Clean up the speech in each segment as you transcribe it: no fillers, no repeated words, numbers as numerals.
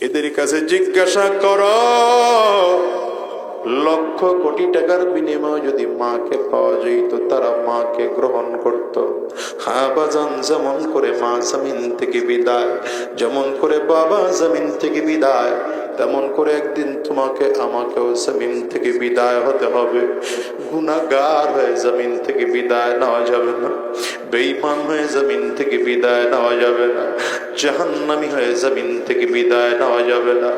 এদের কাছে জিজ্ঞাসা করো, লক্ষ কোটি টাকার বিনিময়ে যদি মাকে পাওয়া যেত, তারা মাকে গ্রহণ করত। হ্যাঁ বাজান, যেমন করে মা জমিন থেকে বিদায়, যেমন করে বাবা জমিন থেকে বিদায়, তেমন করে একদিন তোমাকে আমাকেও জমিন থেকে বিদায় হতে হবে। গুনাহগার হয়ে জমিন থেকে বিদায় নেওয়া যাবে না, বেঈমান হয়ে জমিন থেকে বিদায় নেওয়া যাবে না, জাহান্নামী হয়ে জমিন থেকে বিদায় নেওয়া যাবে না।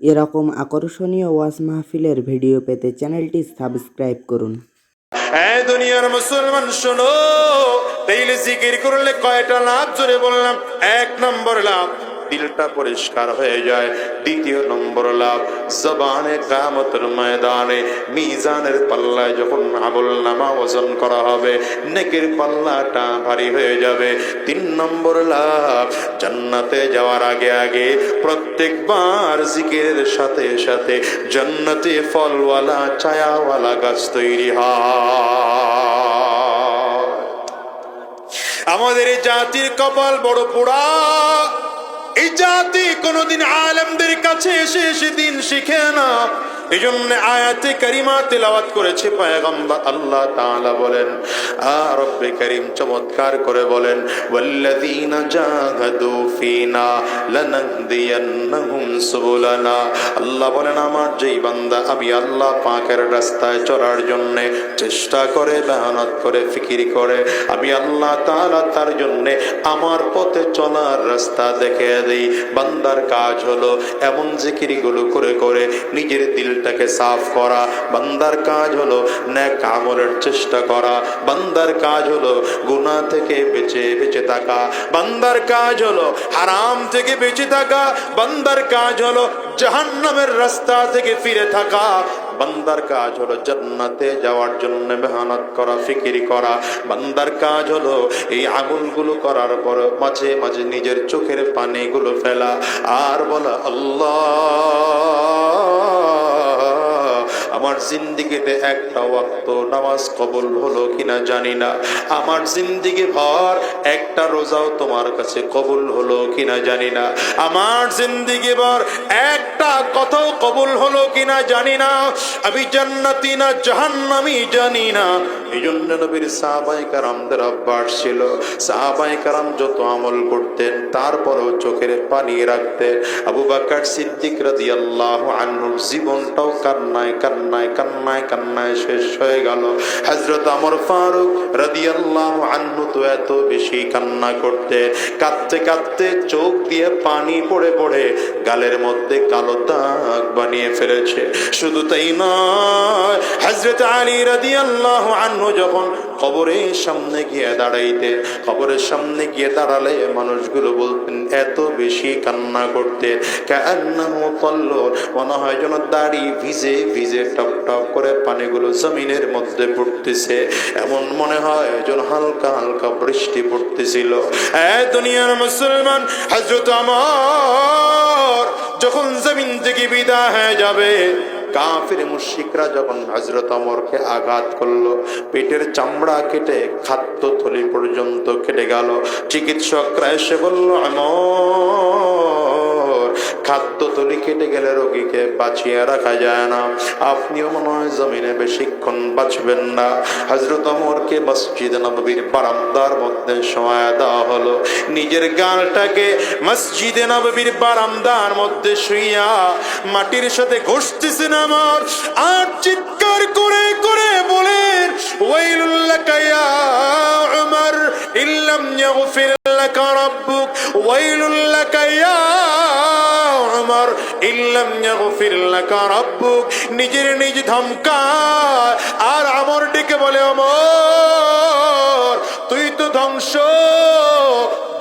এরকম আকর্ষণীয় ওয়াজ মাহফিলের ভিডিও পেতে চ্যানেলটি সাবস্ক্রাইব করুন। এই দুনিয়ার মুসলমান শোনো, ডেইলি জিকির করলে কয়টা লাভ জোরে বললাম? 1 নম্বর লাভ, দিলটা পরিষ্কার হয়ে যায়। 2 নম্বর লাভ, জবানে কিয়ামতের ময়দানে মিজানের পাল্লায় যখন আমলনামা ওজন করা হবে, নেকির পাল্লাটা ভারী হয়ে যাবে। 3 নম্বর লাভ, জান্নাতে যাওয়ার আগে আগে প্রত্যেকবার জিকিরের সাথে সাথে জান্নাতে ফলওয়ালা ছায়াওয়ালা গাছ তৈরি হয়। আমাদের এই জাতির কপাল বড় পোড়া। এই জাতি কোনদিন আলেমদের কাছে এসে দিন শিখে না। এই জন্য আয়াতে কারিমা তেলাওয়াত করেছে পয়গম্বর। আল্লাহ তাআলা বলেন, রব্বে করিম চমৎকার করে বলেন, ওয়াল্লাযীনা জাহাদু ফিনা লানাহদিয়ান্নাহুম সুবুলানা। আল্লাহ বলেন, আমার যেই বান্দা আমি আল্লাহ পাকের রাস্তায় চলার জন্য চেষ্টা করে, মেহনত করে, ফিকির করে, আমি আল্লাহ তাআলা তার জন্য আমার পথে চলার রাস্তা দেখিয়ে দেই। বান্দার কাজ হলো এমন জিকিরগুলো করে করে নিজের দিলটাকে সাফ করা। বান্দার কাজ হলো নেক আমলের চেষ্টা করা। বান্দার কাজ হলো গুনাহ থেকে বেঁচে বেঁচে থাকা। বান্দার কাজ হলো হারাম থেকে বেঁচে থাকা। বান্দার কাজ হলো জাহান্নামের রাস্তা থেকে ফিরে থাকা। বান্দার কাজ হলো জান্নাতে যাওয়ার জন্য মেহনত করা, ফিকির করা। বান্দার কাজ হলো এই আমলগুলো করার পর মাঝে মাঝে নিজের চোখের পানিগুলো ফেলা আর বলা, আল্লাহ আমার জিন্দিগিতে একটা ওয়াক্ত নামাজ কবুল হলো কিনা জানি না, আমার জিন্দিগি ভর একটা রোজাও তোমার কাছে কবুল হলো কিনা জানি না, আমার জিন্দিগি ভর একটা কথাও কবুল হলো কিনা জানি না, আমি জান্নাতি না জাহান্নামী জানি না। এই জন্য নবীর সাহাবায়ে কেরামদের অভ্যাস ছিল, সাহাবায়ে কেরাম যত আমল করতেন তারপরেও চোখের পানি রাখতেন। আবু বকর সিদ্দিক রাদিয়াল্লাহু আনহুর জীবনটাও কান্নায় কান্নায় কান্নায় কান্নায় শেষ হয়ে গেল। হযরত ওমর ফারুক রাদিয়াল্লাহু আনহু তো এত বেশি কান্না করতেন, কাঁদতে কাঁদতে চোখ দিয়ে পানি পড়ে পড়ে গালের মধ্যে কালো দাগ বানিয়ে ফেলেছে। শুধু তাই নয়, হযরত আলী রাদিয়াল্লাহু আনহু যখন কবরের সামনে গিয়ে দাঁড়াইতেন, কবরের সামনে গিয়ে দাঁড়ালে মানুষগুলো বলতেন এত বেশি কান্না করতেন, কান্নাহু তাল্লুন, মনে হয় যেন দাড়ি ভিজে ভিজে টপ টপ করে পানিগুলো জমিনের মধ্যে পড়তেছে, এমন মনে হয় যেন হালকা হালকা বৃষ্টি পড়তেছিল। দুনিয়ার মুসলমান, হযরত ওমর যখন জমিন থেকে বিদায় হয়ে যাবে, কাফির মুশরিকরা যখন হযরত ওমরকে আঘাত করলো, পেটের চামড়া কেটে খাদ্যথলি পর্যন্ত কেটে গেল। চিকিৎসকরা এসে বলল, ওমর খাদ্যথলি কেটে গেলে রোগীকে বাঁচিয়ে রাখা যায় না, আপনিও মনে হয় জমিনে বেশিক্ষণ বাঁচবেন না। হযরত ওমরকে মসজিদে নববীর বারান্দার মধ্যে শোয়া দেওয়া হলো। নিজের গালটাকে মসজিদে নববীর বারান্দার মধ্যে শুইয়া মাটির সাথে ঘষতেছেন ওমর, আর চিৎকার করে করে বলেন, ওয়াইলুল লাকা ইয়া ওমর ইল্লাম ইয়াগফির লাকা রাব্বুক, ওয়াইলুল লাকা ইয়া ওমর ইল্লাম ইয়াগফির লাকা রাব্বুক। নিজের নিজ ধমকায় আর ওমর ডেকে বলে, ওমর তুই তো ধ্বংস,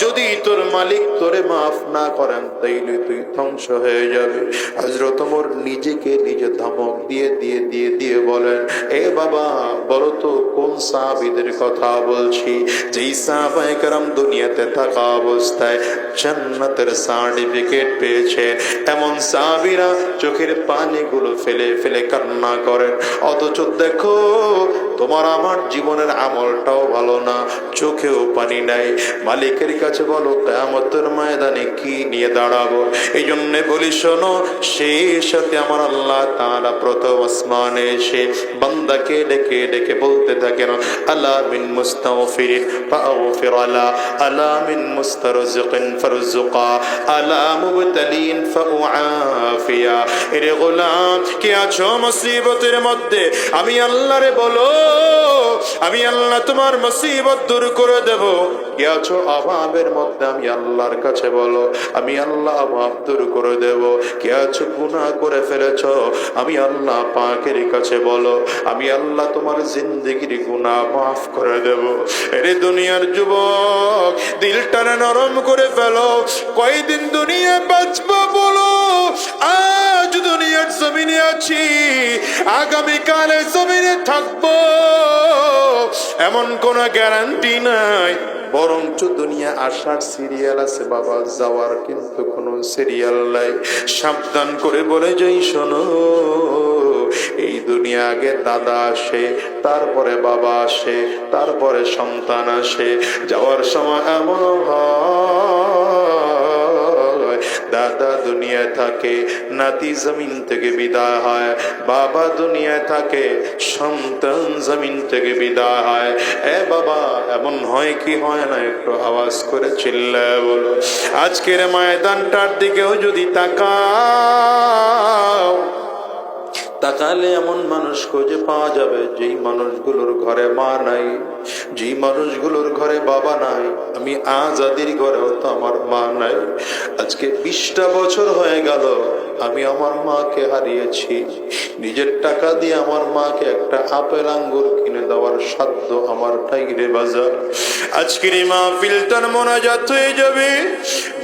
যদি তোর মালিক তোরে মাফ না করেন তাইলে তুই ধ্বংস হয়ে যাবে। হযরত ওমর নিজেকে নিজে ধমক দিয়ে দিয়ে দিয়ে দিয়ে বলেন, এ বাবা বলো তো কোন সাহাবীদের কথা বলছি, যেই সাহাবায়ে কেরাম দুনিয়াতে থাকা অবস্থায় জান্নাতের সার্টিফিকেট পেয়েছে, এমন সাহাবীরা চোখের পানিগুলো ফেলে ফেলে কান্না করেন। অথচ দেখো তোমার আমার জীবনের আমলটাও ভালো না, চোখেও পানি নাই। মালিকের কাছে বলো কিয়ামতের ময়দানে কি নিয়ে দাঁড়াবো? এই জন্য বলি শোনো, সেই সাথে আমার আল্লাহ তাআলা প্রথম আসমানে এসে বান্দাকে ডেকে ডেকে বলতে থাকেন, আলা মিন মুস্তাগফিরিন ফাগফির আলা, আলা মিন মুস্তারজিকিন ফারজুকা, আলা মুবতালিন ফাউআফিয়া। এরে গোলাম, কে আছো মুসিবতের মধ্যে, আমি আল্লাহরে বলো, আমি আল্লাহ তোমার মুসিবত দূর করে দেব। কে আছো অভাবের মধ্যে, আমি আল্লাহর কাছে বলো, আমি আল্লাহ অভাব দূর করে দেব। কে আছো গুনাহ করে ফেলেছ, আমি আল্লাহ পাকের কাছে বলো, আমি আল্লাহ তোমার জিন্দেগির গুনাহ মাফ করে দেব। এরে দুনিয়ার যুবক, দিলটারে নরম করে ফেলো। কয়দিন দুনিয়া বাঁচবো বলো? আজ দুনিয়ার জমিনে আছি, আগামীকালে জমিনে থাকবো, এমন কোন গ্যারান্টি নাই। বরঞ্চ দুনিয়া আসার সিরিয়াল আছে বাবা, যাওয়ার কিন্তু কোনো সিরিয়াল নাই। সাবধান করে বলে যাই শোনো, এই দুনিয়া আগে দাদা আসে, তারপরে বাবা আসে, তারপরে সন্তান আসে। যাওয়ার সময় এমন হয়, দাদা দুনিয়ায় থাকে, নাতি জমিন থেকে বিদায় হয়, বাবা দুনিয়ায় থাকে, সন্তান জমিন থেকে বিদায় হয়। এ বাবা, এমন হয় কি হয় না? একটু আওয়াজ করে চিল্লায় বলো। আজকের ময়দানটার দিকেও যদি তাকাও, তাকালে এমন মানুষ খুঁজে পাওয়া যাবে যেই মানুষগুলোর ঘরে মা নাই, যেই মানুষগুলোর ঘরে বাবা নাই। আমি আজাদির ঘরেও তো আমার মা নাই। আজকে 20টা বছর হয়ে গেল আমি আমার মাকে হারিয়েছি। নিজের টাকা দিয়ে আমার মাকে একটা আপেল আঙ্গুর কিনে দেওয়ার সাধ্য আমার নাই রে বাজার। আজকের এই মাহফিলটার মোনাজাত হয়ে যাবে,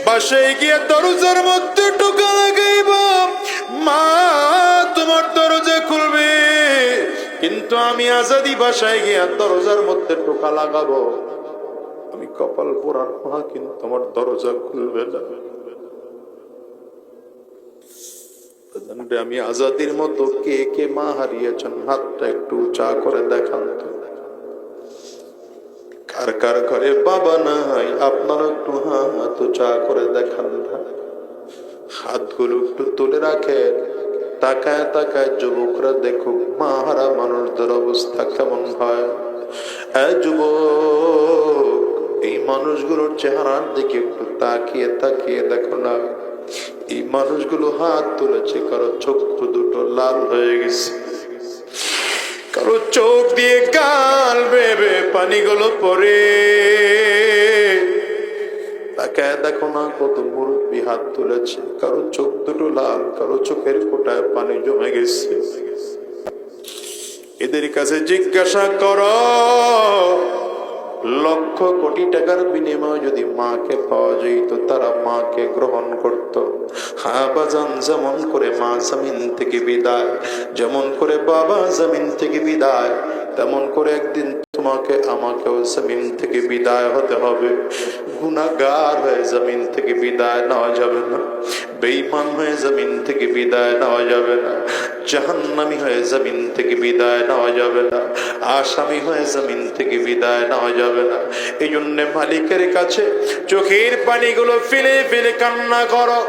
বাসায় গিয়ে দরজার মধ্যে টোকা লাগাইবা, মা তোমার দরজা খুলবে, কিন্তু আমি আজাদি বাসায় গিয়ে দরজার মধ্যে টোকা লাগাবো, আমি কপাল পোড়ার মা, কিন্তু আমার দরজা খুলবে না। আমি আজাদির মতো কে কে মা হারিয়েছেন, হাতটা একটু উঁচা করে দেখান তো। কার কার ঘরে বাবা নাই, আপনারা একটু হাত উঁচা করে দেখান না। হাতগুলো একটু তুলে রাখেন, তাকায় তাকায় যুবকরা দেখুক মা হারা মানুষদের অবস্থা কেমন হয়। যুবক, এই মানুষগুলোর চেহারার দিকে একটু তাকিয়ে তাকিয়ে দেখো না। এই মানুষগুলো হাত তুলেছে, কারো চক্ষু দুটো লাল হয়ে গেছে, কারো চোখ দিয়ে গাল বেবে পানিগুলো পড়ে। তাকায় দেখো না, কত মুরব্বী হাত তুলেছে, কারো চোখ দুটো লাল, কারো চোখের কোটায় পানি জমে গেছে। এদের কাছে জিজ্ঞাসা করো, লক্ষ কোটি টাকার বিনিময়ে যদি মাকে পাওয়া যেত, তারা মাকে গ্রহণ করত। হ্যাঁ বাজান, যেমন করে মা জমিন থেকে বিদায়, যেমন করে বাবা জমিন থেকে বিদায়, তেমন করে একদিন তোমাকে আমাকেও জমিন থেকে বিদায় হতে হবে। গুনাহগার হয়ে জমিন থেকে বিদায় নেওয়া যাবে না, বেঈমান হয়ে জমিন থেকে বিদায় নেওয়া যাবে না, জাহান্নামী হয়ে জমিন থেকে বিদায় নেওয়া যাবে না, আসামি হয়ে জমিন থেকে বিদায় নেওয়া যাবে না। এই জন্য মালিকের কাছে চোখের পানিগুলো ফেলে ফেলে কান্না করো,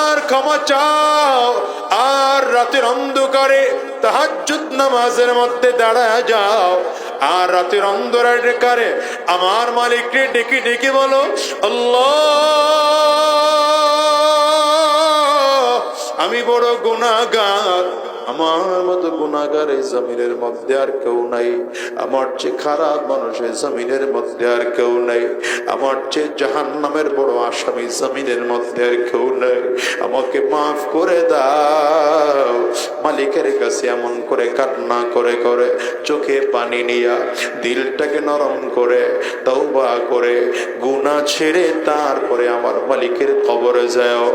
আর ক্ষমা চাও, আর রাতের অন্ধকারে তাহাজ্জুদ নামাজের মধ্যে দাঁড়ায় যাও, আর রাতের অন্ধকারে আমার মালিককে ডেকে ডেকে বলো, আল্লাহ আমি বড় গুনাহগার, আমার মতো গুনাহগার এই জমিনের মধ্যে আর কেউ নাই, আমার চেয়ে খারাপ মানুষ এই জমিনের মধ্যে আর কেউ নাই, আমার চেয়ে জাহান্নামের বড় আসামি জমিনের মধ্যে আর কেউ নাই, আমাকে মাফ করে দাও। মালিকের কাছে এমন করে কান্না করে করে, চোখে পানি নিয়া, দিলটাকে নরম করে, তওবা করে, গুনাহ ছেড়ে তারপরে আমার মালিকের কবরে যাও।